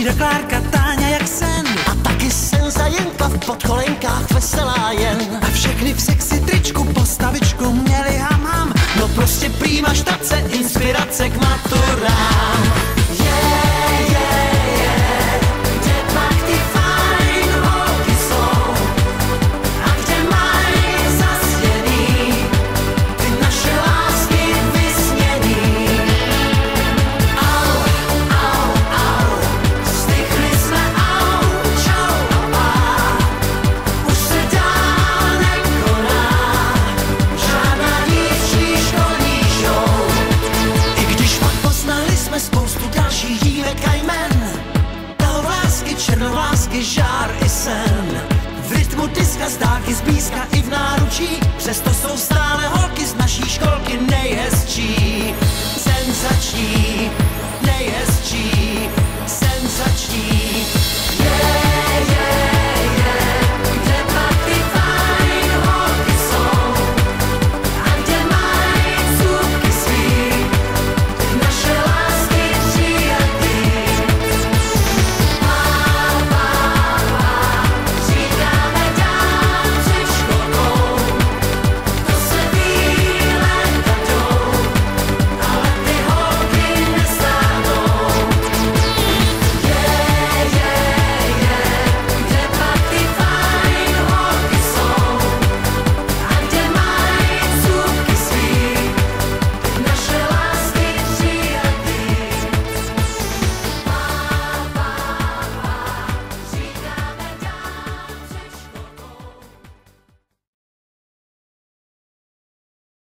Frida, Klárka, Táňa jak sen. A taky Senza Jenka v podkolenkách veselá jen. A všechny v sexy tričku postavičku měli hamam. No prostě prýma štace, inspirace k maturám. Spoustu dalších dívek a jmen, tahovlásky, černovlásky, žár i sen. V rytmu diska z dálky, zblízka i v náručí, přesto jsou stále holky z naší školky nejhezčí. Senzační.